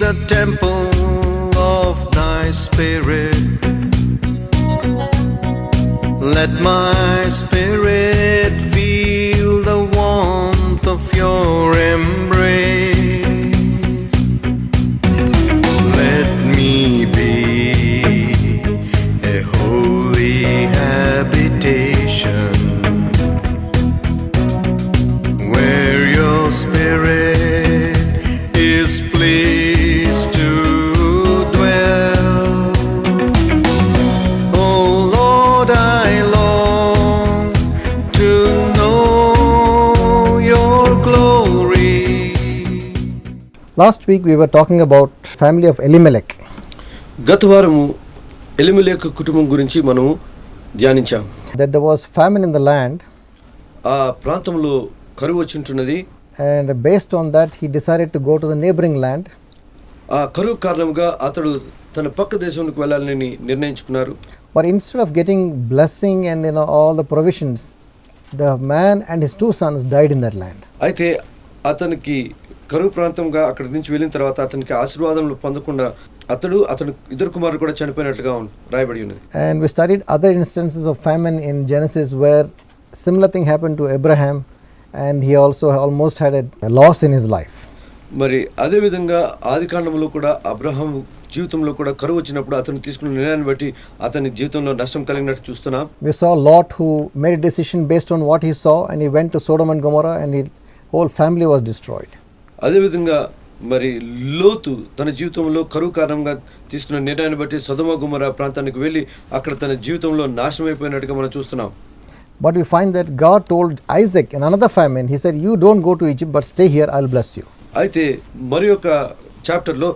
the temple of thy spirit. Let my spirit feel the warmth of your embrace. Let me be a holy habitation where your spirit is pleased to dwell. Oh Lord, I long to know your glory. Last week we were talking about family of Elimelech. గత వారము ఎలిమెలెకు కుటుంబం గురించి మనము ధ్యానించాం. That there was famine in the land, ఆ ప్రాంతంలో కరువు వచ్చింటున్నది. and based on that he decided to go to the neighboring land. ఆ కరువు కారణంగా అతడు తన పక్క దేశానికి వెళ్ళాలని నిర్ణయించుకున్నారు. But instead of getting blessing and all the provisions, the man and his two sons died in that land. అయితే అతనికి కరువు ప్రాంతంగా అక్కడి నుంచి వెళ్ళిన తర్వాత అతనికి ఆశీర్వాదములు పొందకుండా అతడు ఇద్దరు కుమారులు కూడా చనిపోయినట్లుగా రాయబడి ఉన్నది. And we studied other instances of famine in Genesis where similar thing happened to Abraham, and he also almost had a loss in his life. మరి అదే విధంగా ఆదికాండంలో కూడా అబ్రహాం జీవితంలో కూడా కరువు వచ్చినప్పుడు అతను తీసుకున్న నిర్ణయాన్ని బట్టి అతని జీవితంలో నష్టం కలిగినట్టు చూస్తున్నాం. We saw Lot who made a decision based on what he saw, and he went to Sodom and Gomorrah, and his whole family was destroyed. అదే విధంగా మరి లోతు తన జీవితంలో కరువు కారణంగా తీసుకున్న నిర్ణయాన్ని బట్టి సొదొమ గొమొర్రా ప్రాంతానికి వెళ్ళి అక్కడ తన జీవితంలో నాశనం అయిపోయినట్టుగా మనం చూస్తున్నాం. But we find that God told Isaac in another famine, he said, you don't go to Egypt but stay here, I'll bless you. అయితే మరి ఒక చాప్టర్లో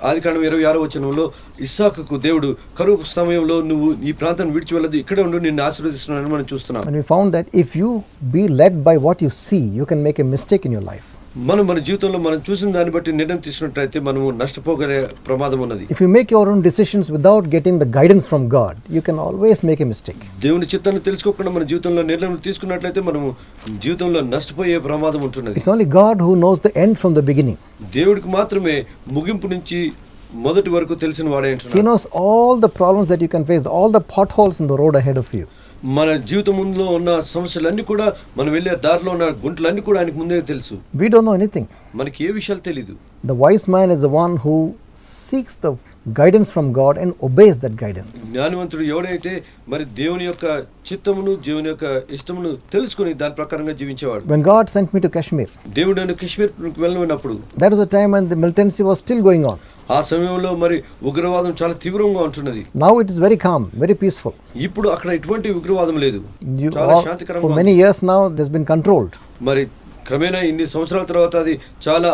ఆదికాండం 26వ వచనంలో ఇస్సాకుకు దేవుడు కరువు సమయంలో నువ్వు ఈ ప్రాంతాన్ని విడిచి వెళ్ళదు, ఇక్కడే ఉండు, నిన్ను ఆశీర్వదిస్తున్నానని మనం చూస్తున్నాం. And we found that if you be led by what you see, you can make a mistake in your life. మన జీవితంలో మనం చూసిన దాన్ని బట్టి నిర్ణయం తీసుకున్నట్లయితే మనము నష్టపోగలే ప్రమాదం ఉన్నది. If you make your own decisions without getting the guidance from God, you can always make a mistake. దేవుని చిత్తాన్ని తెలుసుకోకుండా మన జీవితంలో నిర్ణయం తీసుకున్నట్లయితే మనము జీవితంలో నష్టపోయే ప్రమాదం ఉంటున్నది. It's only God who knows the end from the beginning. దేవుడికి మాత్రమే ముగింపు నుంచి మొదటి వరకు తెలిసిన వాడే అంటున్నాడు. He knows all the problems that you can face, all the potholes in the road ahead of you. మన జీవితం ముందులో ఉన్న సమస్యలన్నీ కూడా మనం వెళ్ళే దారిలో ఉన్న గుంటలన్నీ కూడా ఆయనకు ముందే తెలుసు. We don't know anything. మనకి ఏ విషయాలు తెలియదు. The wise man is the one who seeks the guidance from God and obeys that guidance. జ్ఞానవంతుడు ఎవడైతే మరి దేవుని యొక్క చిత్తమును దేవుని యొక్క ఇష్టమును తెలుసుకొని దాని ప్రకారంగా జీవించేవాడు. When God sent me to Kashmir, దేవుడు నన్ను కాశ్మీర్కి వెళ్ళినప్పుడు that was the time when the militancy was still going on. ఆ సమయంలో మరి ఉగ్రవాదం చాలా తీవ్రంగా ఉంటున్నది. Now it is very calm, very peaceful. ఇప్పుడు అక్కడ ఎటువంటి ఉగ్రవాదం లేదు, చాలా శాంతికరంగా. For many years now it has been controlled. మరి క్రమేణా ఇన్ని సంవత్సరాల తర్వాత అది చాలా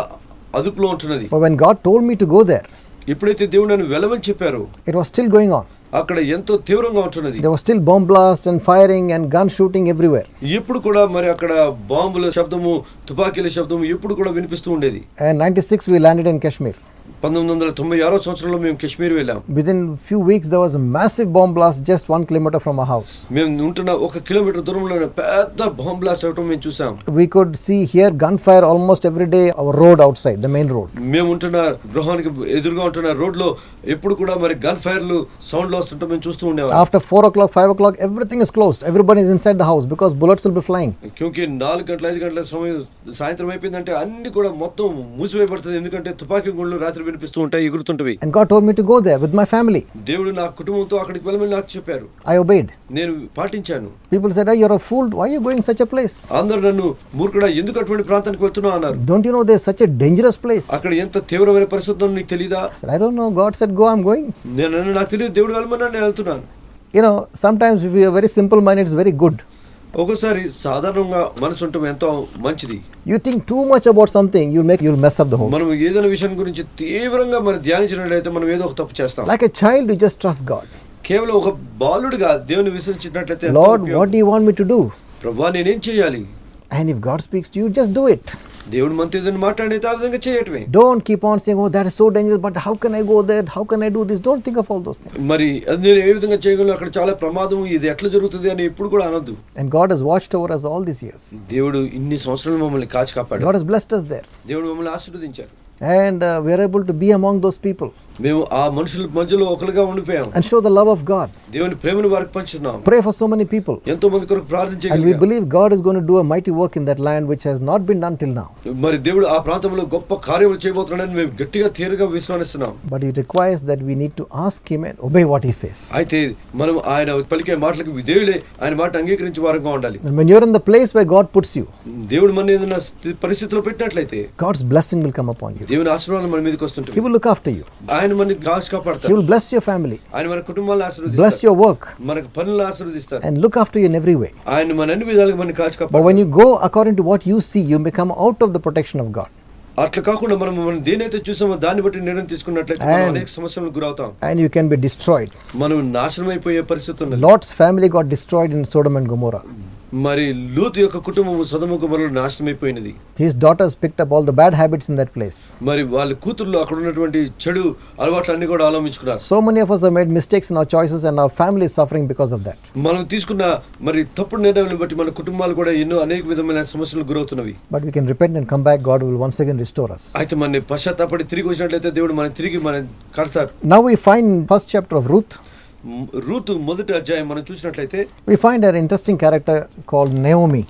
అదుపులో ఉంటున్నది. But when God told me to go there, ఎప్పుడైతే దేవుడు నన్ను వెళ్ళమని చెప్పారో it was still going on. అక్కడ ఎంతో తీవ్రంగా ఉంటున్నది. There was still bomb blast and firing and gun shooting everywhere. ఎప్పుడు కూడా మరి అక్కడ బాంబుల శబ్దము, తుపాకీల శబ్దము ఎప్పుడు కూడా వినిపిస్తూ ఉండేది. And 96 we landed in Kashmir. 1996వ సంవత్సరంలో మేము కాశ్మీర్ వెళ్ళాం. Within few weeks there was a massive bomb blast just 1 kilometer from our house. మేము ఉంటున్న 1 కిలోమీటర్ దూరంలో పెద్ద బాంబ్ బ్లాస్ట్ అవటం మేము చూసాం. We could see here gunfire almost every day our road outside, the main road. మేము ఉంటున్న గృహానికి ఎదురుగా ఉంటున్న రోడ్ లో ఎప్పుడు కూడా మరి గన్ ఫైర్లు సౌండ్లు వస్తుంటే మేము చూస్తూ ఉండేవాళ్ళం. After 4 o'clock 5 o'clock everything is closed, everybody is inside the house because bullets will be flying. క్యూంకి 4 గంటల 5 గంటల సమయం సాయంత్రం అయిపోయిందంటే అన్ని కూడా మొత్తం మూసివేయబడుతుంది, ఎందుకంటే తుపాకీ గుండ్లు రాత్రి వినిపిస్తూ ఉంటాయి, ఎగురుతుంటవి. And God told me to go there with my family. దేవుడు నా కుటుంబంతో అక్కడికి వెళ్ళమని నాకు చెప్పారు. I obeyed. నేను పాటించాను. People said, "Oh, you're a fool. Why are you going such a place?" అందరూ నన్ను మూర్ఖుడా, ఎందుకు అటువంటి ప్రాంతానికి వెళ్తున్నావు అన్నారు. Don't you know there's such a dangerous place? అక్కడ ఎంత తీవ్రమైన పరిస్థితి ఉందో నీకు తెలీదా? I said, I don't know. God said go, I'm going. నాకు తెలియదు, దేవుడు వెళ్ళమన్నాడు, నేను వెళ్తున్నాను. Sometimes if you are very simple minded, it's very good. ఒక్కోసారి సాధారణంగా మనసు ఉండటం ఎంతో మంచిది. You think too much about something, you'll mess up the whole. మనం ఏదైనా విషయం గురించి తీవ్రంగా మరి ధ్యానించినట్లయితే మనం ఏదో ఒక తప్పు చేస్తాం. Like a child, you just trust God. కేవలం ఒక బాలుడిగా దేవుని విశ్వసించినట్లయితే, Lord, what do you want me to do? ప్రభువా, నేనేం చేయాలి? And if God speaks to you, just do it. దేవుడు మనతో ఏదైనా మాట్లాడితే ఆ విధంగా చేయటమే. Don't keep on saying, oh, that is so dangerous, but how can I go there? How can I do this? Don't think of all those things. మరి అది నేను ఏ విధంగా చేయగలను, అక్కడ చాలా ప్రమాదం, ఇది ఎట్లా జరుగుతుంది అని ఎప్పుడు కూడా అనొద్దు. And God has watched over us all these years. దేవుడు ఇన్ని సంవత్సరాలు మమ్మల్ని కాచి కాపాడు. God has blessed us there. దేవుడు మమ్మల్ని ఆశీర్వదించారు. And we are able to be among those people మేము ఆ మనుషుల మధ్యలో ఒకరుగా ఉండిపోయాం. and show the love of God. దేవుని ప్రేమను వారికి పంచుతున్నాం. Pray for so many people. ఎంతో మంది కొరకు And we ప్రార్థించగలిగాం. believe God is going to do a mighty work in that land which has not been done till now. మరి దేవుడు ఆ ప్రాంతంలో గొప్ప కార్యములు చేయబోతున్నాడని మేము గట్టిగా తీరుగా విశ్వసిస్తున్నాం. But it requires that we need to ask Him and obey what He says. అయితే మనం ఆయన పలికే మాటలకు విధేయులే, ఆయన మాట అంగీకరించి వారంగా ఉండాలి. And when you're in the place where God puts you, దేవుడు మన ఏదైనా పరిస్థితిలో పెట్టినట్లయితే God's blessing will come upon you. దేవుని ఆశీర్వాదం మన మీదకి He వస్తుంటుంది. will look after you. ఆయన మనని కాపాడతారు. He will bless your family, ఆయన మన కుటుంబాలను bless ఆశీర్వదిస్తారు. your work, మనకు పనులను ఆశీర్వదిస్తారు. and look after you in every way. ఆయన మన అన్ని విధాలుగా మనని But కాపాడతారు. when you go according to what you see, you become out of the protection of God. అట్లా కాకుండా మనం దేనైతే చూసామో దాన్ని బట్టి నిర్ణయం తీసుకున్నట్లయితే మనం And- అనేక సమస్యలకు గురవుతాం. And you can be destroyed. మనం నాశనం అయిపోయే పరిస్థితి ఉన్నది. Lot's family got destroyed in Sodom and Gomorrah. మరి లూతు యొక్క కుటుంబము సొదొమ గొమొర్రాలో నాశనం అయిపోయినది. His daughters picked up all the bad habits in that place. మరి వాళ్ళ కూతుర్లు అక్కడ ఉన్నటువంటి చెడు అలవాట్లన్నీ కూడా అవలంబించుకున్నారు. So many of us have made mistakes in our choices and our family is suffering because of that. మనం తీసుకున్న మరి తప్పుడు నిర్ణయాలను బట్టి మన కుటుంబాలు కూడా ఎన్నో అనేక విధమైన సమస్యలకు గురవుతున్నవి. But we can repent and come back. God will once again restore us. అయితే మన పశ్చాత్తాపడి తిరిగి వచ్చినట్లయితే దేవుడు మన తిరిగి మన కడతారు. Now we find in first chapter of Ruth, Ruth మొదటి అధ్యాయం మనం చూసినట్లయితే we find an interesting character called Naomi.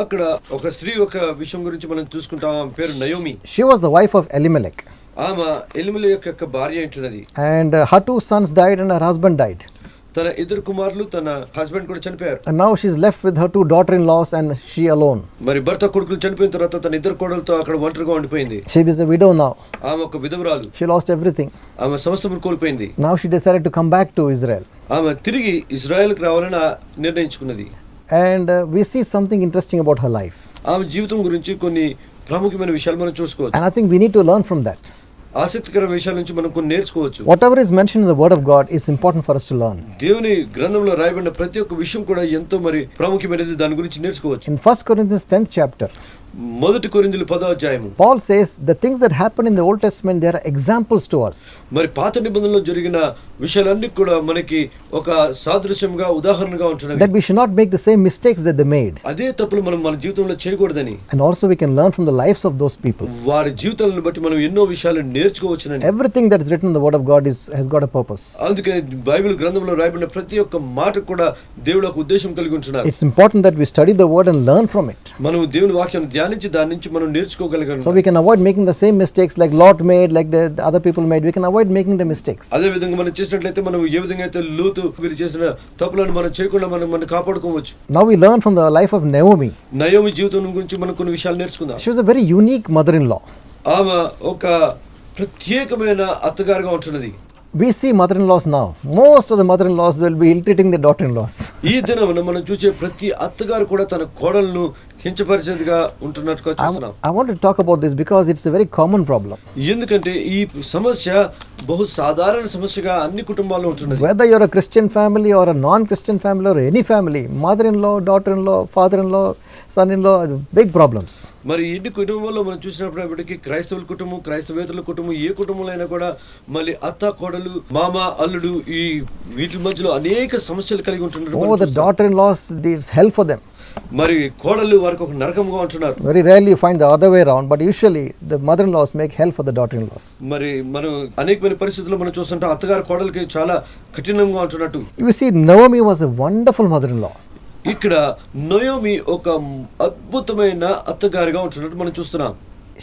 అక్కడ ఒక స్త్రీ ఒక విషయం గురించి మనం చూసుకుంటాం. ఆమె పేరు Naomi. She was the wife of Elimelech. ఆమె ఎలిమెలెకు యొక్క భార్య అంటున్నది. And her two sons died and her husband died. తన ఇద్దరు కుమారులు తన హస్బెండ్ కూడా చనిపోయారు. And now she's left with her two daughter-in-laws and she alone. మరి భర్త కొడుకులు చనిపోయిన తర్వాత తన ఇద్దరు కోడలతో అక్కడ ఒంటరిగా ఉండిపోయింది. She is a widow now. ఆమె ఒక విధవరాలు. She lost everything. ఆమె సమస్తము కోల్పోయింది. Now she decided to come back to Israel. ఆమె తిరిగి ఇజ్రాయెల్కి రావాలని నిర్ణయించుకున్నది. And we see something interesting about her life. ఆమె జీవితం గురించి కొన్ని ప్రాముఖ్యమైన విషయాలు మనం చూసుకోవచ్చు. And I think we need to learn from that. ఆసక్తికర విషయాల నుంచి మనం కొన్ని నేర్చుకోవచ్చు. Whatever is mentioned in the Word of God is important for us to learn. దేవుని గ్రంథంలో రాయబడిన ప్రతి ఒక్క విషయం కూడా ఎంతో మరి ప్రాముఖ్యమైనది. దాని గురించి నేర్చుకోవచ్చు. In 1 Corinthians 10th chapter, మొదటి కొరింథీయులు 10వ అధ్యాయము Paul says the things that happen in the Old Testament, they are examples to us. మరి పాత నిబంధనలో జరిగిన విషయాలన్నీ కూడా మనకి ఒక సాదృశ్యంగా ఉదాహరణగా ఉంటున్నవి. That we should not make the same mistakes that they made. అదే తప్పులు మనం మన జీవితంలో చేయకూడదని, And also we can learn from the lives of those people. వారి జీవితాలను బట్టి మనం ఎన్నో విషయాలు నేర్చుకోవచ్చునని. Everything that is written in the Word of God has got a purpose. అందుకే బైబిల్ గ్రంథంలో రాయబడిన ప్రతి ఒక్క మాట కూడా దేవుడు ఒక ఉద్దేశం కలిగి ఉంటున్నారు. It's important that we study the Word and learn from it. మనం దేవుని వాక్యాన్ని ధ్యానించి దాని నుంచి మనం నేర్చుకోగలిగాం. So we can avoid making the same mistakes like Lot made, like the other people made. We can avoid making the mistakes. అదే విధంగా మనం చేసినట్లయితే మనం ఏ విధంగా అయితే లూతు వీరు చేసిన తప్పులను మనం చేయకుండా మనం కాపాడుకోవచ్చు. Now we learn from the life of Naomi. Naomi జీవితం గురించి మనం కొన్ని విషయాలు నేర్చుకుందాం. She was a very unique mother-in-law. ఆమె ఒక ప్రత్యేకమైన అత్తగారుగా ఉంటున్నది. We see mother-in-laws now. Most of the mother-in-laws will be ill-treating their daughter-in-laws. ఈ దినమున మనం చూసే ప్రతి అత్తగారు కూడా తన కోడలను కించపరిచేదిగా ఉంటున్నట్టుగా చూస్తున్నాం. I want to talk about this because it's a very common problem. ఎందుకంటే ఈ సమస్య బహు సాధారణ సమస్యగా అన్ని కుటుంబాల్లో ఉంటున్నది. Whether you're a Christian family or a non-Christian family or any family, mother-in-law, daughter-in-law, father-in-law, son-in-law, big problems. మరి ఇన్ని కుటుంబంలో మనం చూసినప్పటికీ క్రైస్తవుల కుటుంబం, క్రైస్తవేతరుల కుటుంబం, ఏ కుటుంబంలో అయినా కూడా మళ్ళీ అత్త కోడలు, మామ అల్లుడు, ఈ వీటి మధ్యలో అనేక సమస్యలు కలిగి ఉంటున్నారు. Oh, the daughter-in-laws, it's hell for them. మరి కోడలు వారికి ఒక నరకంగా ఉంటున్నారు. Very rarely you find the other way around, but usually the mother-in-laws make hell for the daughter-in-laws. మరి మనం అనేకమైన పరిస్థితుల్లో మనం చూస్తుంటాం అత్తగారు కోడలికి చాలా కఠినంగా ఉంటున్నట్టు. You see, Naomi was a wonderful mother-in-law. ఇక్కడ నయోమి ఒక అద్భుతమైన అత్తగారిగా ఉంటున్నట్టు మనం చూస్తున్నాం.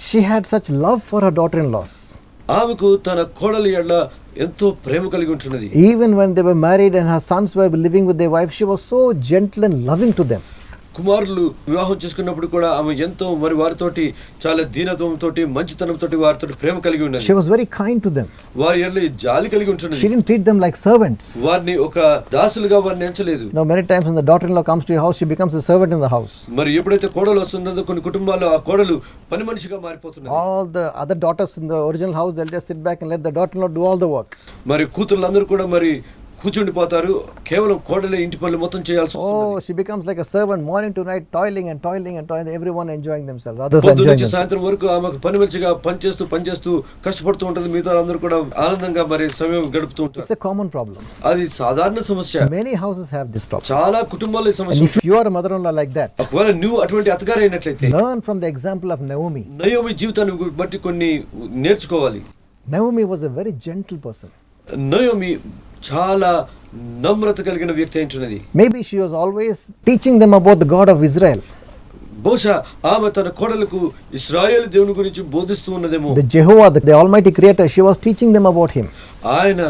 She had such love for her daughter-in-laws. ఆమెకు తన కోడలి ఎడల ఎంతో ప్రేమ కలిగి ఉంటున్నది. Even when they were married and her sons were living with their wife, she was so gentle and loving to them. కుమారులు వివాహం చేసుకున్నప్పుడు కూడా ఆమె ఎంతో మరి వారితోటి చాలా దీనత్వంతో మంచితనంతో వారితో ప్రేమ కలిగి ఉన్నది. She was very kind to them. వారి ఎడల జాలి కలిగి ఉంటున్నది. She didn't treat them like servants. వారిని ఒక దాసులుగా వారిని ఎంచలేదు. Now many times when the daughter-in-law comes to your house, she becomes a servant in the house. మరి ఎప్పుడైతే కోడలు వస్తుందో కొన్ని కుటుంబాల్లో ఆ కోడలు పని మనిషిగా మారిపోతున్నది. All the other daughters in the original house, they'll just sit back and let the daughter-in-law do all the work. మరి కూతుర్లందరూ కూడా మరి కూర్చుండిపోతారు. కేవలం కోడలే ఇంటి పనులు మొత్తం చేయాల్సి వస్తుంది. Oh, she becomes like a servant, morning to night, toiling and toiling and toiling, everyone enjoying themselves, others పొద్దు enjoying నుంచి themselves. సాయంత్రం వరకు ఆమె పని మంచిగా పనిచేస్తూ కష్టపడుతూ ఉంటుంది. మిగతా అందరూ కూడా ఆనందంగా మరి సమయం గడుపుతూ ఉంటారు. It's a common problem. అది సాధారణ సమస్య. Many houses have this problem. చాలా కుటుంబాల్లో ఈ And సమస్య. if you are a mother-in-law like that, ఒకవేళ నువ్వు అటువంటి అత్తగారు అయినట్లయితే learn from the example of Naomi. Naomi జీవితాన్ని బట్టి కొన్ని నేర్చుకోవాలి. Naomi was a very gentle person. Naomi చాలా నమ్రత కలిగిన వ్యక్తి అయినది. Maybe she was always teaching them about the God of Israel. బహుశా ఆమె తన కోడలకు ఇశ్రాయేలు దేవుని గురించి బోధిస్తూ ఉన్నదేమో. The Jehovah, the Almighty Creator, she was teaching them about him. ఆయన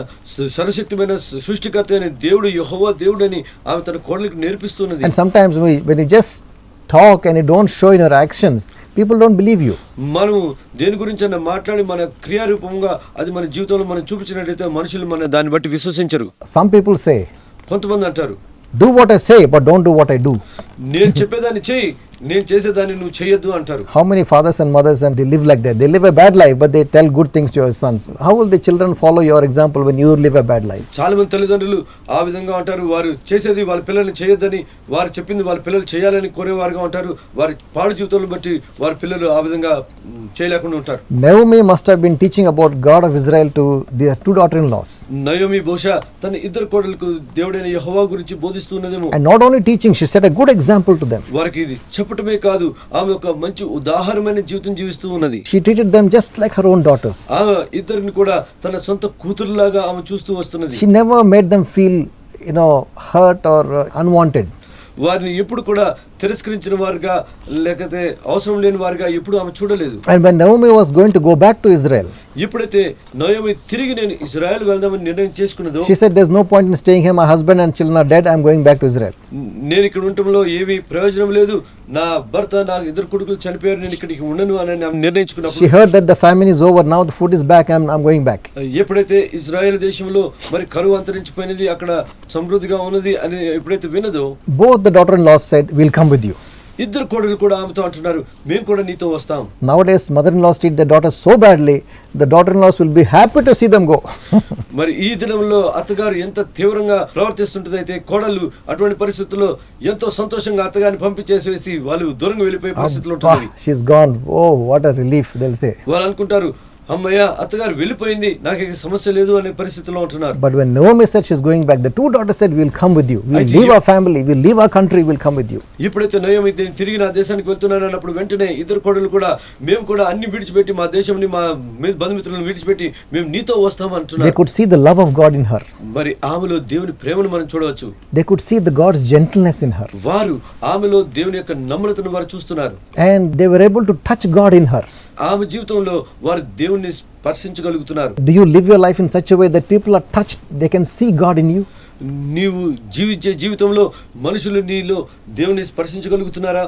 సర్వశక్తిమైన సృష్టికర్త అయిన దేవుడు యెహోవా దేవుడు అని ఆమె తన కోడలకు నేర్పిస్తున్నది. And sometimes when you just talk and you don't show in your actions, people don't believe you. మనం దేని గురించి అన్న మాట్లాడి మన క్రియారూపంగా అది మన జీవితంలో మనం చూపించినట్లయితే మనుషులు మన దాన్ని బట్టి విశ్వసించరు. Some people say, కొంతమంది అంటారు, do what I say but don't do what I do. నేను చెప్పేదాన్ని చెయ్యి, నేను చేసేదాన్ని నువ్వు చేయొద్దు అంటారు. How many fathers and mothers and they live like that? They live a bad life but they tell good things to your sons. How will the children follow your example when you live a bad life? చాలా మంది తల్లిదండ్రులు ఆ విధంగా అంటారు. వారు చేసేది వాళ్ళ పిల్లల్ని చేయొద్దని, వారు చెప్పింది వాళ్ళ పిల్లలు చేయాలని కోరేవారుగా ఉంటారు. వారి పాడు జీవితాలను బట్టి వారి పిల్లలు ఆ విధంగా చేయలేకుండా ఉంటారు. Naomi must have been teaching about God of Israel to their two daughter-in-laws. Naomi బహుశా తన ఇద్దరు కోడలకు దేవుడైన యెహోవా గురించి బోధిస్తున్నదేమో. And not only teaching, she set a good example to them. వారికి చెప్పటమే కాదు, ఆమె ఒక మంచి ఉదాహరణమైన జీవితం జీవిస్తూ ఉన్నది. She treated them just like her own daughters. ఆమె ఇద్దరిని కూడా తన సొంత కూతురులాగా ఆమె చూస్తూ వస్తున్నది. She never made them feel, hurt or unwanted. వారిని ఎప్పుడు కూడా తిరస్కరించిన వారుగా లేకపోతే అవసరం లేని వారుగా ఎప్పుడు ఆమె చూడలేదు. And when Naomi was going to go back to Israel, ఎప్పుడైతే నయోమి తిరిగి నేను ఇజ్రాయెల్ వెళ్దామని నిర్ణయం చేసుకున్నదో, she said there's no point in staying here, my husband and children are dead, I'm going back to Israel. నేను ఇక్కడ ఉండటంలో ఏమీ ప్రయోజనం లేదు, నా భర్త నా ఇద్దరు కొడుకులు చనిపోయారు, నేను ఇక్కడికి ఉండను అని ఆమె నిర్ణయించుకున్నప్పుడు, She heard that the famine is over, now the food is back, I'm going back. ఎప్పుడైతే ఇజ్రాయెల్ దేశంలో మరి కరువు అంతరించిపోయినది, అక్కడ సమృద్ధిగా ఉన్నది అని ఎప్పుడైతే వినదో, Both the daughter-in-laws said, we'll come with you. ఇద్దరు కోడలు కూడా ఆమెతో అంటున్నారు, మేము కూడా నీతో వస్తాం. Nowadays mother-in-laws treat their daughters so badly, the daughter-in-laws will be happy to see them go. మరి ఈ దినంలో అత్తగారు ఎంత తీవ్రంగా ప్రవర్తిస్తుంటదైతే కోడలు అటువంటి పరిస్థితుల్లో ఎంతో సంతోషంగా అత్తగారిని పంపించేసేసి వాళ్ళు దూరంగా వెళ్ళిపోయే పరిస్థితులు ఉంటుంది. She's gone, oh what a relief, they'll say. వాళ్ళు అనుకుంటారు, అమ్మయ్య అత్తగారు వెళ్ళిపోయింది, నాకు ఇక సమస్య లేదు అనే పరిస్థితిలో ఉంటున్నారు. But when Naomi said she's going back, the two daughters said, we'll come with you, we'll leave our family, we'll leave our country, we'll come with you. ఎప్పుడైతే నయోమి తిరిగి నా దేశానికి వెళ్తున్నాను అన్నప్పుడు వెంటనే ఇద్దరు కోడలు కూడా మేము కూడా అన్ని విడిచిపెట్టి మా దేశంని మా బంధుమిత్రులను విడిచిపెట్టి మేము నీతో వస్తాం అంటున్నారు. They could see the love of God in her. మరి ఆమెలో దేవుని ప్రేమను మనం చూడవచ్చు. They could see the God's gentleness in her. వారు ఆమెలో దేవుని యొక్క నమ్రతను వారు చూస్తున్నారు. And they were able to touch God in her. ఆమె జీవితంలో వారు దేవుణ్ణి స్పర్శించగలుగుతున్నారు. Do you live your life in such a way that people are touched, they can see God in you? నీవు జీవించే జీవితంలో మనుషులు నీలో దేవుని స్పర్శించగలుగుతున్నారా?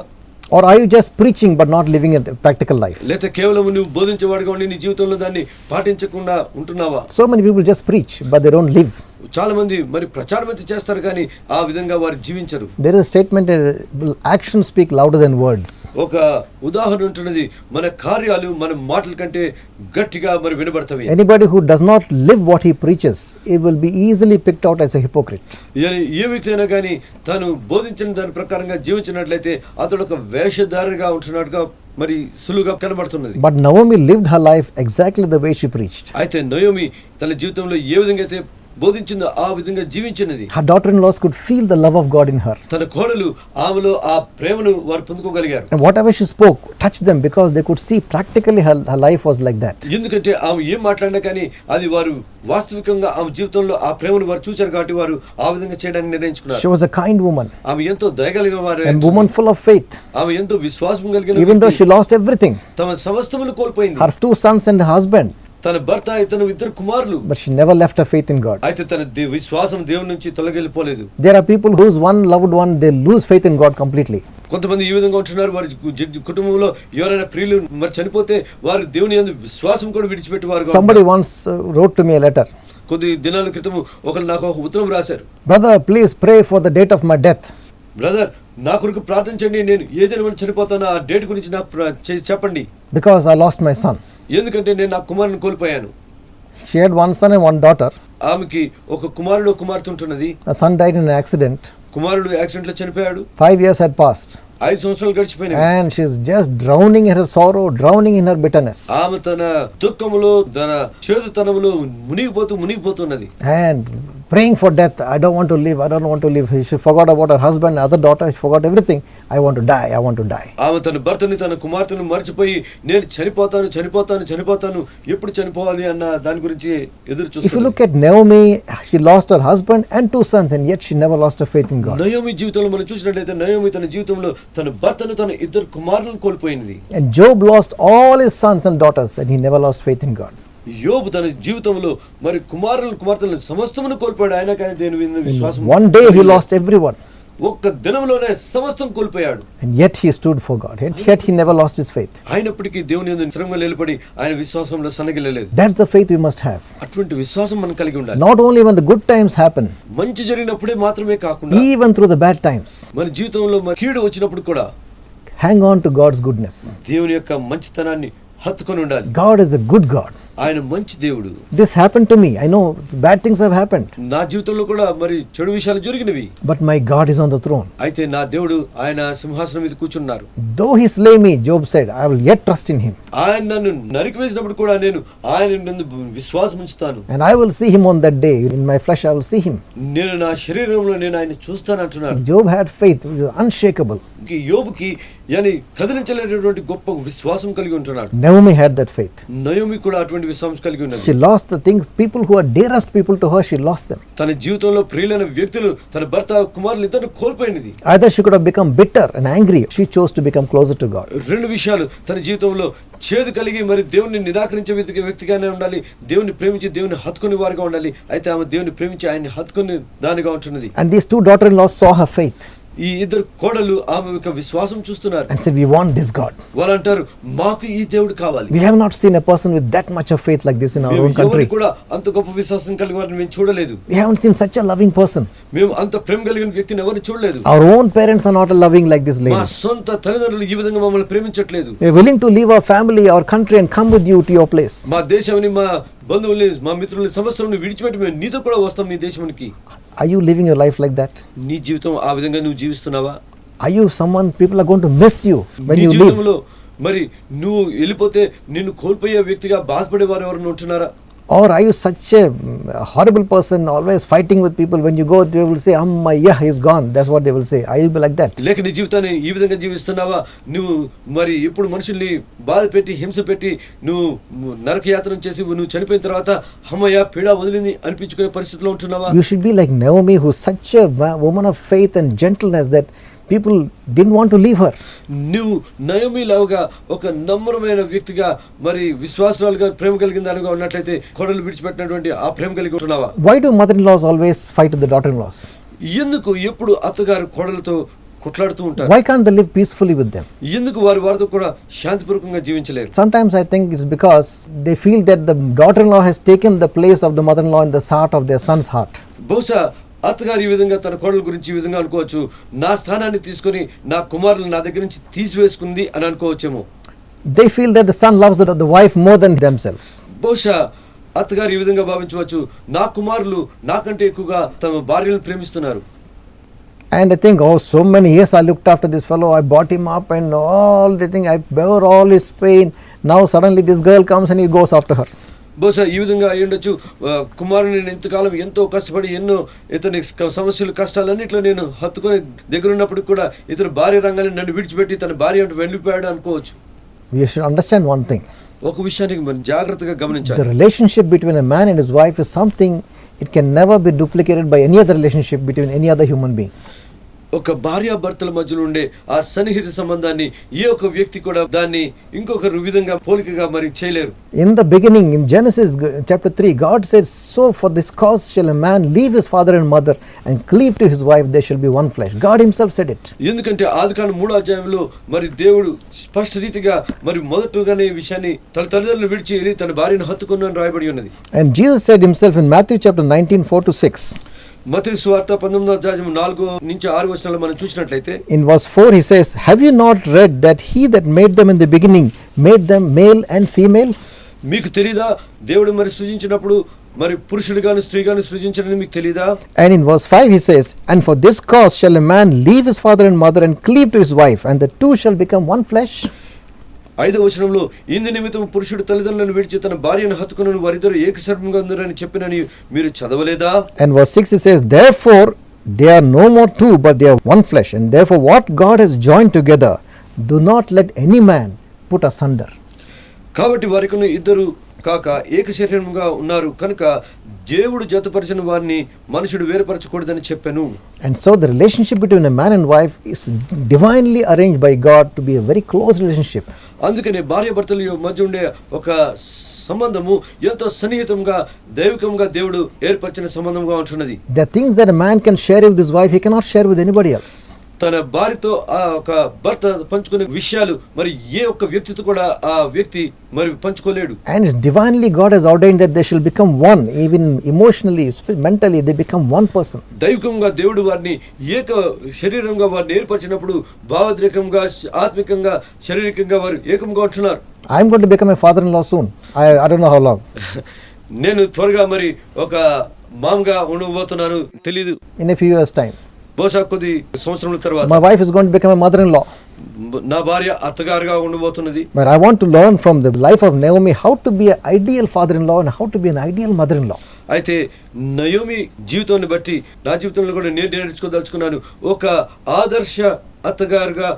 Or are you just preaching but not living a practical life? లేకపోతే కేవలం నువ్వు బోధించేవాడుగా ఉండి నీ జీవితంలో దాన్ని పాటించకుండా ఉంటున్నావా? So many people just preach but they don't live. చాలా మంది మరి ప్రచారం అయితే చేస్తారు కానీ ఆ విధంగా వారు జీవించరు. There is a statement, actions speak louder than words. ఒక ఉదాహరణ ఉంటున్నది, మన కార్యాలు మన మాటల కంటే గట్టిగా మరి వినబడతాయి. Anybody who does not live what he preaches, he will be easily picked out as a hypocrite. ఏ వ్యక్తి అయినా కానీ తాను బోధించిన దాని ప్రకారంగా జీవించినట్లయితే అతడు ఒక వేషధారిగా ఉంటున్నట్టుగా మరి సులువుగా కనబడుతున్నది. But Naomi lived her life exactly the way she preached. అయితే నయోమి తన జీవితంలో ఏ విధంగా అయితే బోధించిందో ఆ విధంగా జీవించినది. Her daughter-in-laws could feel the love of God in her. తన కోడలు ఆమెలో ఆ ప్రేమను వారు పొందుకోగలిగారు. And whatever she spoke touched them because they could see practically her life was like that. ఎందుకంటే ఆమె ఏం మాట్లాడినా కానీ అది వారు వాస్తవికంగా ఆమె జీవితంలో ఆ ప్రేమను వారు చూశారు కాబట్టి వారు ఆ విధంగా చేయడానికి నిర్ణయించుకున్నారు. She was a kind woman. ఆమె ఎంతో దయగలిగిన వారు, and woman full of faith. ఆమె ఎంతో విశ్వాసం కలిగిన, even though she lost everything, తమ సమస్తమును కోల్పోయింది. her two sons and her husband, తన భర్త ఇతను ఇద్దరు కుమారులు, but she never left her faith in God. అయితే తన విశ్వాసం దేవుని నుంచి తొలగిపోలేదు. There are people whose one loved one, they lose faith in God completely. కొంతమంది ఈ విధంగా ఉంటున్నారు, వారి కుటుంబంలో ఎవరైనా ప్రియులు మరి చనిపోతే వారు దేవుని యందు విశ్వాసం కూడా విడిచిపెట్టి వారు. Somebody once wrote to me a letter. కొద్ది దినాల క్రితం ఒకరు నాకు ఒక ఉత్తరం రాశారు. Brother, please pray for the date of my death. Brother, నా కొరకు ప్రార్థించండి, నేను ఏదైనా చనిపోతానో ఆ డేట్ గురించి నాకు చెప్పండి. Because I lost my son. ఎందుకంటే నేను నా కుమారుని కోల్పోయాను. She had one son and one daughter. ఆమెకి ఒక కుమారుడు కుమార్తె ఉంటున్నది. A son died in an accident. కుమారుడు యాక్సిడెంట్ లో చనిపోయాడు. 5 years had passed. 5 సంవత్సరాలు గడిచిపోయినాయి. And she's just drowning in her sorrow, drowning in her bitterness. ఆమె తన దుఃఖములో తన చేదుతనములో మునిగిపోతున్నది. And praying for death. I don't want to live. I don't want to live. She forgot about her husband, other daughter. She forgot everything. I want to die. I want to die. ఆమె తన భర్తని తన కుమార్తెను మర్చిపోయి నేను చనిపోతాను ఎప్పుడు చనిపోవాలి అన్న దాని గురించి ఎదురు If you చూస్తుంది. look at Naomi, she lost her husband and 2 sons, and yet she never lost her faith in God. Naomi జీవితంలో మనం చూసినట్లయితే నయోమి తన జీవితంలో తన భర్తను తన 2 కుమారులను కోల్పోయింది. And Job lost all his sons and daughters, and he never lost faith in God. యోబు తన జీవితంలో మరి కుమార్తెలను సమస్తమును కోల్పోయాడు. ఆయన కానీ దేని మీద విశ్వాసం. One day he lost everyone, ఒక్క దినంలోనే సమస్తం కోల్పోయాడు. and yet he stood for God. Yet he never lost his faith. అయినప్పటికీ దేవుని యందు స్థిరంగా నిలబడి ఆయన విశ్వాసంలో సన్నగిల్లలేదు. That's the faith we must have. అటువంటి విశ్వాసం మనం కలిగి ఉండాలి. Not only when the good times happen, మంచి జరిగినప్పుడే మాత్రమే కాకుండా even through the bad times, మన జీవితంలో మరి కీడు వచ్చినప్పుడు కూడా hang on to God's goodness. దేవుని యొక్క మంచితనాన్ని హత్తుకొని ఉండాలి. God is a good God. ఆయన మంచి దేవుడు. This happened to me. I know bad things have happened, నా జీవితంలో కూడా మరి చెడు విషయాలు జరిగినవి. but my God is on the throne. అయితే నా దేవుడు ఆయన సింహాసనం మీద కూర్చున్నారు. Though he slay me, Job said, I will yet trust in him. ఆయన నన్ను నరికివేసినప్పుడు కూడా నేను ఆయన నందు విశ్వాసం ఉంచుతాను. And I will see him on that day. In my flesh I will see him. నేను నా శరీరంలో నేను ఆయన చూస్తాను అంటున్నాను. Job had faith, which was unshakable. యోబుకి yani కదిలించలేనటువంటి గొప్ప విశ్వాసం కలిగి ఉంటున్నాడు. Naomi had that faith. Naomi కూడా అటువంటి విశ్వాసం కలిగి ఉన్నది. She lost the things, people who are dearest people to her, she lost them. తన జీవితంలో ప్రియులైన వ్యక్తులు తన భర్త కుమారులు ఇద్దరు కోల్పోయినది. Either she could have become bitter and angry. She chose to become closer to God. రెండు విషయాలు తన జీవితంలో చేదు కలిగి మరి దేవుని నిరాకరించే వ్యక్తిగానే ఉండాలి. దేవుని ప్రేమించి దేవుని హత్తుకునే వారిగా ఉండాలి. అయితే ఆమె దేవుని ప్రేమించి ఆయన్ని హత్తుకునే దానిగా ఉంటున్నది. And these 2 daughters-in-law saw her faith ఈ ఇద్దరు కోడలు ఆమె యొక్క విశ్వాసం చూస్తున్నారు. and said, we want this God. వాళ్ళు అంటారు మాకు ఈ దేవుడు కావాలి. We have not seen a person with that much of faith like this in our own country. ఎవరు కూడా అంత గొప్ప విశ్వాసం కలిగి వారిని మేము చూడలేదు. We haven't seen such a loving person. మేము అంత ప్రేమ కలిగిన వ్యక్తిని ఎవరిని చూడలేదు. Our own parents are not loving like this lady. మా సొంత తల్లిదండ్రులు ఈ విధంగా మమ్మల్ని ప్రేమించట్లేదు. We are willing to leave our family, our country and come with you to your place. మా దేశాన్ని మా బంధువుల్ని మా మిత్రుల్ని సమస్తని విడిచిపెట్టి మేము నీతో కూడా వస్తాం నీ దేశానికి. Are you living your life like that? నీ జీవితం ఆ విధంగా నువ్వు జీవిస్తున్నావా? Are you someone people are going to miss you when నీ you leave? జీవితంలో మరి నువ్వు వెళ్ళిపోతే నిన్ను కోల్పోయే వ్యక్తిగా బాధపడే వారు ఎవరైనా ఉంటున్నారా? Or are you such a horrible person, always fighting with people? When you go, they will say, yeah, he's gone. That's what they will say. Are you like that? లేక నీ జీవితాన్ని ఈ విధంగా జీవిస్తున్నావా? నువ్వు మరి ఇప్పుడు మనుషుల్ని బాధ పెట్టి హింస పెట్టి నువ్వు నరకయాత్ర చేసి నువ్వు చనిపోయిన తర్వాత అమ్మయ్య పీడ వదిలింది అనిపించుకునే పరిస్థితిలో ఉంటున్నావా? You should be like Naomi, who's such a woman of faith and gentleness that people didn't want to leave her. నువ్వు నయోమి లాగా ఒక నమ్మకమైన వ్యక్తిగా మరి విశ్వాసాలుగా ప్రేమ కలిగిన దానిగా ఉన్నట్లయితే కోడలు విడిచిపెట్టినటువంటి ఆ ప్రేమ కలిగి ఉంటున్నావా? Why do mother-in-laws always fight with the daughter-in-laws? ఎందుకు ఎప్పుడు అత్తగారు కోడలతో కొట్లాడుతూ ఉంటారు? Why can't they live peacefully with them? ఎందుకు వారితో కూడా శాంతిపూర్వకంగా జీవించలేరు? Sometimes I think it's because they feel that the daughter-in-law has taken the place of the mother-in-law in the heart of their son's heart. బహుశా అత్తగారు ఈ విధంగా తన కోడల గురించి ఈ విధంగా అనుకోవచ్చు, నా స్థానాన్ని తీసుకొని నా కుమారులను నా దగ్గర నుంచి తీసివేసుకుంది అని అనుకోవచ్చేమో. They feel that the son loves the wife more than themselves. బహుశా అత్తగారు ఈ విధంగా భావించవచ్చు, నా కుమారులు నాకంటే ఎక్కువగా తమ భార్యలను ప్రేమిస్తున్నారు. And I think, so many years I looked after this fellow, I brought him up and all the thing, I bore all his pain. Now suddenly this girl comes and he goes after her. బహుశా ఈ విధంగా అయ్యుండొచ్చు, కుమారుని నేను ఇంతకాలం ఎంతో కష్టపడి ఎన్నో ఇతని సమస్యలు కష్టాలన్నింటిలో నేను హత్తుకొని దగ్గర ఉన్నప్పుడు కూడా ఇతను భార్య రంగాన్ని నన్ను విడిచిపెట్టి తన భార్య అంటూ వెళ్ళిపోయాడు అనుకోవచ్చు. We should understand one thing. ఒక విషయానికి మనం జాగ్రత్తగా గమనించాలి. The relationship between a man and his wife is something, it can never be duplicated by any other relationship between any other human being. ఒక భార్యాభర్తల మధ్యలో ఉండే ఆ సన్నిహిత సంబంధాన్ని ఏ ఒక్క వ్యక్తి కూడా దాన్ని ఇంకొక విధంగా పోలికగా మరి చేయలేరు. In the beginning, in Genesis chapter 3, God says, so for this cause shall a man leave his father and mother and cleave to his wife, they shall be one flesh. God himself said it. ఎందుకంటే ఆదికాండం 3వ అధ్యాయంలో మరి దేవుడు స్పష్ట రీతిగా మరి మొదటగానే ఈ విషయాన్ని తన తల్లిదండ్రులను విడిచి వెళ్ళి తన భార్యను హత్తుకున్నాను రాయబడి ఉన్నది. And Jesus said himself in Matthew chapter 19, 4-6. మత్తయి సువార్త 19వ అధ్యాయం 4 నుంచి 6 వచనాల్లో మనం చూసినట్లయితే in verse 4 he says, have you not read that he that made them in the beginning made them male and female? మీకు తెలీదా దేవుడు మరి సృజించినప్పుడు మరి పురుషుడిగాను స్త్రీగాను సృజించడని మీకు తెలీదా? And in verse 5 he says, "And for this cause shall a man leave his father and mother and cleave to his wife, and the two shall become one flesh." 5వ వచనంలో ఇందు నిమిత్తం పురుషుడు తల్లిదండ్రులను విడిచి తన భార్యను హత్తుకుని వారిద్దరూ ఏకశర్మంగా ఉందరని చెప్పినని మీరు చదవలేదా? And verse 6 he says, "Therefore they are no more two, but they are one flesh. And therefore what God has joined together, do not let any man put asunder." కాబట్టి వారికును ఇద్దరు కాక ఏక శరీరంగా ఉన్నారు కనుక దేవుడు జతపరిచిన వారిని మనుషుడు వేరుపరచకూడదని చెప్పాను. And so the relationship between a man and wife is divinely arranged by God to be a very close relationship. అందుకనే భార్యాభర్తల మధ్య ఉండే ఒక సంబంధము ఎంతో సన్నిహితంగా దైవికంగా దేవుడు ఏర్పరిచిన సంబంధంగా ఉంటున్నది. There are things that a man can share with his wife he cannot share with anybody else. తన భార్యతో ఆ ఒక భర్త పంచుకునే విషయాలు మరి ఏ ఒక్క వ్యక్తితో కూడా ఆ వ్యక్తి మరి పంచుకోలేడు. And it's divinely God has ordained that they shall become one, even emotionally, mentally they become one person. దైవికంగా దేవుడు వారిని ఏక శరీరంగా వారిని ఏర్పరిచినప్పుడు భావోద్రేకంగా ఆత్మికంగా శారీరకంగా వారు ఏకంగా ఉంటున్నారు. I am going to become a father-in-law soon. I don't know how long. నేను త్వరగా మరి ఒక మామగా ఉండబోతున్నాను తెలీదు. In a few years time. బహుశా కొద్ది సంవత్సరముల తర్వాత My wife is going to become a mother-in-law. నా భార్య అత్తగారుగా ఉండబోతున్నది. But I want to learn from the life of Naomi how to be an ideal father-in-law and how to be an ideal mother-in-law. అయితే Naomi జీవితాన్ని బట్టి నా జీవితంలో కూడా నేను నేర్చుకోదలుచుకున్నాను. ఒక ఆదర్శ అత్తగారుగా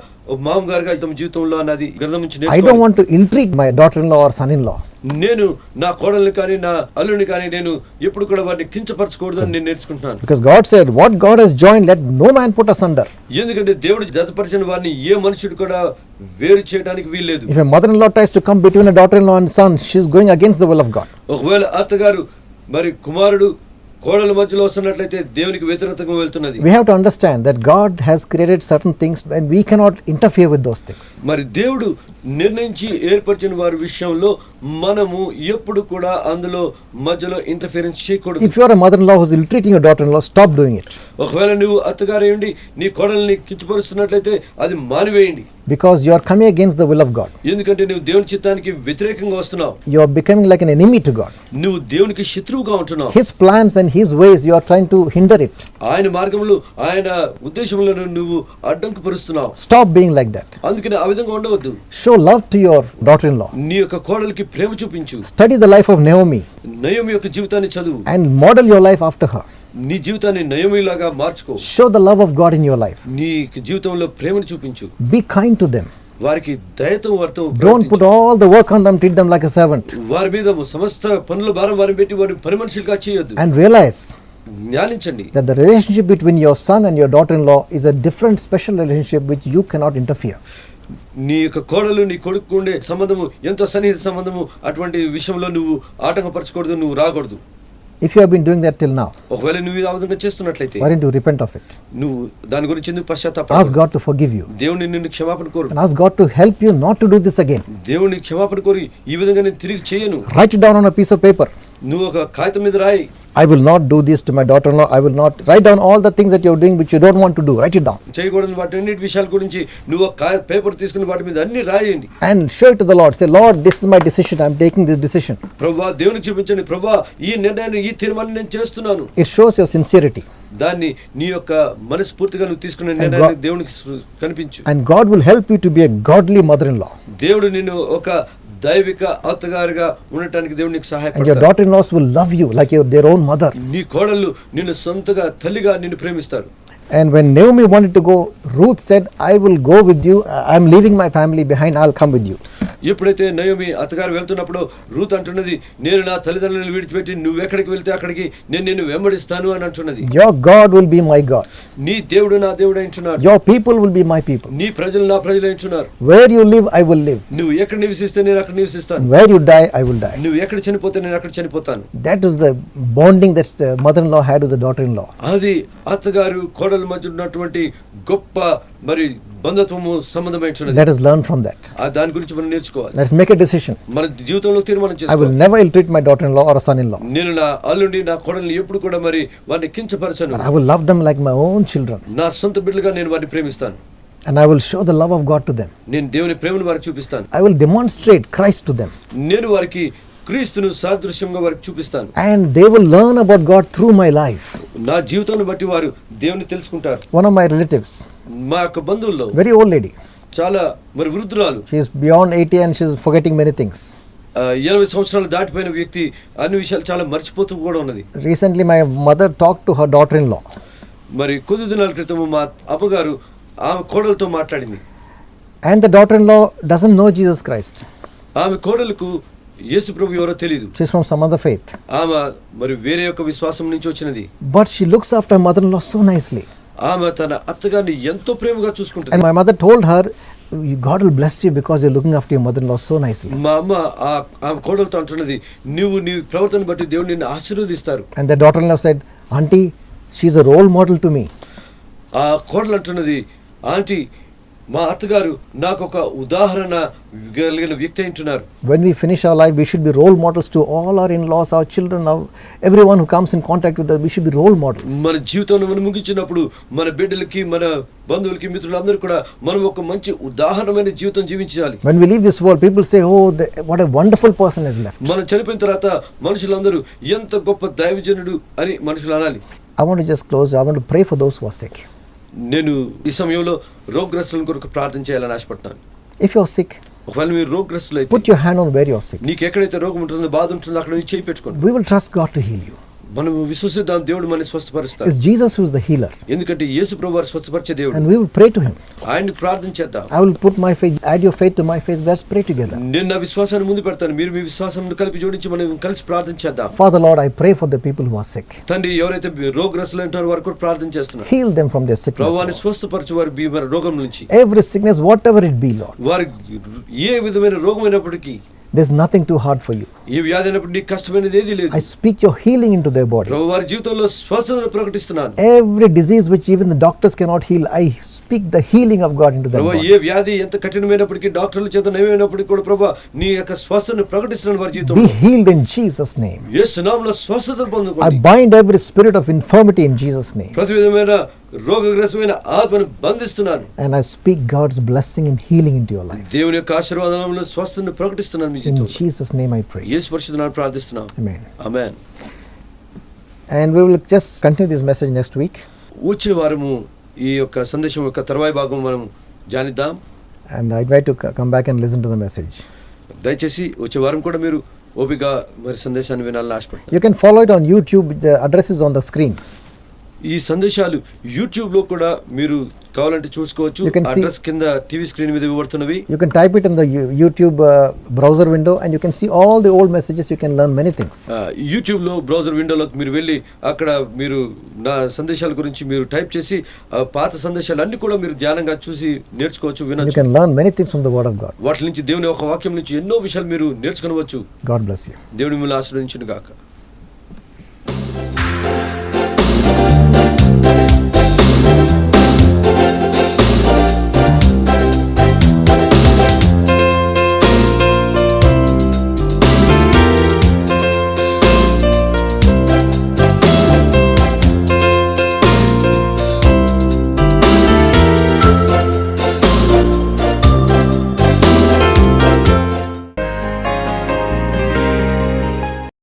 మామగారుగా తమ జీవితంలో అన్నది గ్రంథం నుంచి I don't want to ill-treat my daughter-in-law or son-in-law. నేను నా కోడల్ని కానీ నా అల్లుడిని కానీ నేను ఎప్పుడు కూడా వారిని కించపరచకూడదు అని నేను నేర్చుకుంటున్నాను. Because God said, "What God has joined, let no man put asunder." ఎందుకంటే దేవుడు జతపరిచిన వారిని ఏ మనుషుడు కూడా వేరు చేయడానికి వీల్లేదు. If a mother-in-law tries to come between a daughter-in-law and son, she is going against the will of God. ఒకవేళ అత్తగారు మరి కుమారుడు కోడల మధ్యలో వస్తున్నట్లయితే దేవునికి వ్యతిరేకంగా వెళ్తున్నది. We have to understand that God has created certain things and we cannot interfere with those things. మరి దేవుడు నిర్ణయించి ఏర్పరిచిన వారి విషయంలో మనము ఎప్పుడు కూడా అందులో మధ్యలో ఇంటర్ఫిరెన్స్ చేయకూడదు. If you are a mother-in-law who is ill-treating your daughter-in-law, stop doing it. ఒకవేళ నువ్వు అత్తగారు ఉండి నీ కోడల్ని కించపరుస్తున్నట్లయితే అది మానివేయండి. Because you are coming against the will of God. ఎందుకంటే నువ్వు దేవుని చిత్తానికి వ్యతిరేకంగా వస్తున్నావు. You are becoming like an enemy to God. నువ్వు దేవునికి శత్రువుగా ఉంటున్నావు. His plans and his ways, you are trying to hinder it. ఆయన మార్గంలో ఆయన ఉద్దేశంలో నువ్వు అడ్డంకు పరుస్తున్నావు. Stop being like that. అందుకని ఆ విధంగా ఉండవద్దు. Show love to your daughter-in-law. నీ యొక్క కోడలికి ప్రేమ చూపించు. Study the life of Naomi Naomi యొక్క జీవితాన్ని చదువు. and model your life after her. నీ జీవితాన్ని నయోమిలాగా మార్చుకో. Show the love of God in your life. నీ జీవితంలో ప్రేమను చూపించు. Be kind to them. వారికి దయతో వారితో Don't put all the work on them, treat them like a servant. వారి మీద సమస్త పనుల భారం వారిని పెట్టి వారిని పరిమనుషులుగా చేయొద్దు. And realize జ్ఞానించండి that the relationship between your son and your daughter-in-law is a different special relationship which you cannot interfere. నీ యొక్క కోడలు నీ కొడుకు ఉండే సంబంధము ఎంతో సన్నిహిత సంబంధము. అటువంటి విషయంలో నువ్వు ఆటంకపరచకూడదు, నువ్వు రాకూడదు. If you have been doing that till now, ఒకవేళ నువ్వు ఆ విధంగా చేస్తున్నట్లయితే why don't you repent of it? నువ్వు దాని గురించి ఎందుకు Ask పశ్చాత్తాపడు? God to forgive you దేవుని నిన్ను క్షమాపణ కోరు. and ask God to help you not to do this again. దేవుని క్షమాపణ కోరి ఈ విధంగా నేను తిరిగి చేయను. Write it down on a piece of paper. నువ్వు ఒక కాగితం మీద రాయి. I will not do this to my daughter-in-law. I will not. Write down all the things that you are doing which you don't want to do. Write it down చేయకూడని వాటన్నిటి విషయాల గురించి నువ్వు ఒక పేపర్ తీసుకుని వాటి మీద అన్ని రాయండి. and show it to the Lord. Say, "Lord, this is my decision. I am taking this decision." ప్రభువా దేవునికి చూపించండి. ప్రభువా ఈ నిర్ణయాన్ని ఈ తీర్మానాన్ని నేను చేస్తున్నాను. It shows your sincerity. దాన్ని నీ యొక్క మనస్ఫూర్తిగా నువ్వు తీసుకునే నిర్ణయాన్ని దేవునికి కనిపించు. And God will help you to be a godly mother-in-law. దేవుడు నిన్ను ఒక దైవిక అత్తగారుగా ఉండటానికి దేవుడు నీకు And your సహాయపడతాడు. daughter-in-laws will love you like their own mother. నీ కోడళ్ళు నిన్ను సొంతగా తల్లిగా నిన్ను ప్రేమిస్తారు. And when Naomi wanted to go, Ruth said, "I will go with you. I am leaving my family behind. I'll come with you." ఎప్పుడైతే Naomi అత్తగారు వెళ్తున్నప్పుడు రూత్ అంటున్నది, నేను నా తల్లిదండ్రులను విడిచిపెట్టి నువ్వు ఎక్కడికి వెళ్తే అక్కడికి నేను నిన్ను వెంబడిస్తాను అని అంటున్నది. Your God will be my God. నీ దేవుడు నా దేవుడు అంటున్నాడు. Your people will be my people. నీ ప్రజలు నా ప్రజలు అంటున్నారు. Where you live, I will live. నువ్వు ఎక్కడ నివసిస్తే నేను అక్కడ నివసిస్తాను. And where you die, I will die. నువ్వు ఎక్కడ చనిపోతే నేను అక్కడ చనిపోతాను. That is the bonding that the mother-in-law had with the daughter-in-law. అది అత్తగారు కోడల మధ్య ఉన్నటువంటి గొప్ప మరి బంధత్వము సంబంధమైనది. Let us learn from that. దాని గురించి మనం నేర్చుకోవాలి. Let's make a decision. మన జీవితంలో తీర్మానం I will చేసుకోవాలి. never ill-treat my daughter-in-law or a son-in-law. నేను నా అల్లుడిని నా కోడల్ని ఎప్పుడు కూడా మరి వారిని కించపరచను. But I will love them like my own children. నా సొంత బిడ్డలుగా నేను వారిని ప్రేమిస్తాను. And I will show the love of God to them. నేను దేవుని ప్రేమను వారికి చూపిస్తాను. I will demonstrate Christ to them. నేను వారికి క్రీస్తును సాదృశ్యంగా వారికి చూపిస్తాను. And they will learn about God through my life. నా జీవితాన్ని బట్టి వారు దేవుని తెలుసుకుంటారు. One of my relatives, మా యొక్క బంధువుల్లో very old lady, చాలా మరి వృద్ధురాలు, she is beyond 80 and she is forgetting many things. 80 సంవత్సరాలు దాటిపోయిన వ్యక్తి అన్ని విషయాలు చాలా మర్చిపోతూ కూడా ఉన్నది. Recently my mother talked to her daughter-in-law. మరి కొద్ది దినాల క్రితం మా అమ్మగారు ఆమె కోడలతో మాట్లాడింది. And the daughter-in-law doesn't know Jesus Christ. ఆమె కోడలకు యేసు ప్రభు ఎవరో తెలియదు. She is from some other faith. ఆమె మరి వేరే యొక్క విశ్వాసం నుంచి వచ్చినది. But she looks after her mother-in-law so nicely. ఆమె తన అత్తగారిని ఎంతో ప్రేమగా చూసుకుంటుంది. And my mother told her, God will bless you because you're looking after your mother-in-law so nicely. మా అమ్మ ఆమె కోడలతో అంటున్నది, నీ ప్రవర్తన బట్టి దేవుడు నిన్ను ఆశీర్వదిస్తారు. And the daughter-in-law said, Auntie, she's a role model to me. ఆ కోడలు అంటున్నది, ఆంటీ మా అత్తగారు నాకు ఒక ఉదాహరణ కలిగిన వ్యక్తి అంటున్నారు. When we finish our life, we should be role models to all our in-laws, our children, everyone who comes in contact with us. We should be role models. మన జీవితాన్ని మనం ముగించినప్పుడు మన బిడ్డలకి, మన బంధువులకి, మిత్రులందరూ కూడా మనం ఒక మంచి ఉదాహరణమైన జీవితం జీవించాలి. When we leave this world, people say, oh, what a wonderful person has left. మనం చనిపోయిన తర్వాత మనుషులందరూ ఎంత గొప్ప దైవజనుడు అని మనుషులు అనాలి. I want to just close. I want to pray for those who are sick. నేను ఈ సమయంలో రోగగ్రస్తుల కొరకు ప్రార్థన చేయాలని ఆశపడతాను. If you're sick, ఒకవేళ మీరు రోగగ్రస్తులు అయితే put your hand on where you're sick. నీకు ఎక్కడైతే రోగం ఉంటుందో, బాధ ఉంటుందో అక్కడ నువ్వు చేయి పెట్టుకోండి. We will trust God to heal you. మనం విశ్వసిద్దాం, దేవుడు మనల్ని స్వస్థపరుస్తాడు. It's Jesus who is the healer. ఎందుకంటే యేసు ప్రభువు వారు స్వస్థపరిచే దేవుడు. And we will pray to him. ఆయన్ని ప్రార్థన చేద్దాం. I will put my faith, add your faith to my faith. Let's pray together. నేను నా విశ్వాసాన్ని ముందు పెడతాను, మీరు మీ విశ్వాసాన్ని కలిపి జోడించి మనం కలిసి ప్రార్థన చేద్దాం. Father Lord, I pray for the people who are sick. తండ్రి, ఎవరైతే రోగగ్రస్తులు ఉంటారో వారు కూడా ప్రార్థన చేస్తున్నారు. Heal them from their sickness. ప్రభువాన్ని స్వస్థపరచు వారి రోగం నుంచి. Every sickness, whatever it be, Lord. వారి ఏ విధమైన రోగమైనప్పటికీ There's nothing too hard for you. ఈ వ్యాధి అయినప్పుడు నీకు కష్టమైనది ఏదీ లేదు. I speak your healing into their body. ప్రభు వారి జీవితంలో స్వస్థతను ప్రకటిస్తున్నాను. Every disease which even the doctors cannot heal, I speak the healing of God into their Prabhu body. ఏ వ్యాధి ఎంత కఠినమైనప్పటికీ, డాక్టర్ల చేత నయమైనప్పటికీ కూడా ప్రభు నీ యొక్క స్వస్థతను ప్రకటిస్తున్నాను వారి జీవితంలో. Be healed in Jesus' name. యేసు నామములో స్వస్థతను I పొందుకోండి. bind every spirit of infirmity in Jesus' name. ప్రతి విధమైన రోగగ్రస్తమైన ఆత్మను బంధిస్తున్నాను. And I speak God's blessing and healing into your life. దేవుని యొక్క ఆశీర్వాదములను స్వస్థతను ప్రకటిస్తున్నాను మీ In జీవితంలో. Jesus' name I pray. యేసు పరిశుద్ధ నామములో ప్రార్థిస్తున్నాను. Amen. Amen. And we will just continue this message next week. వచ్చే వారము ఈ యొక్క సందేశం యొక్క తరువాయి భాగం మనం ధ్యానిద్దాం. And I invite you to come back and listen to the message. దయచేసి వచ్చే వారం కూడా మీరు ఓపిక మరి సందేశాన్ని వినాలని ఆశపడుతున్నాను. You can follow it on YouTube. The address is on the screen. ఈ సందేశాలు యూట్యూబ్ లో కూడా మీరు కావాలంటే చూసుకోవచ్చు. You can see- అడ్రస్ కింద టీవీ స్క్రీన్ మీద ఇవ్వబడుతున్నవి. You can type it in the YouTube browser window and you can see all the old messages. You can learn many things. YouTube లో బ్రౌజర్ విండోలోకి మీరు వెళ్ళి అక్కడ మీరు నా సందేశాల గురించి మీరు టైప్ చేసి పాత సందేశాలు అన్ని కూడా మీరు ధ్యానంగా చూసి నేర్చుకోవచ్చు, You వినొచ్చు. can learn many things from the Word of God. వాటి నుంచి దేవుని ఒక వాక్యం నుంచి ఎన్నో విషయాలు మీరు నేర్చుకోవచ్చు. God bless you. దేవుని మిమ్మల్ని ఆశీర్వదించును గాక.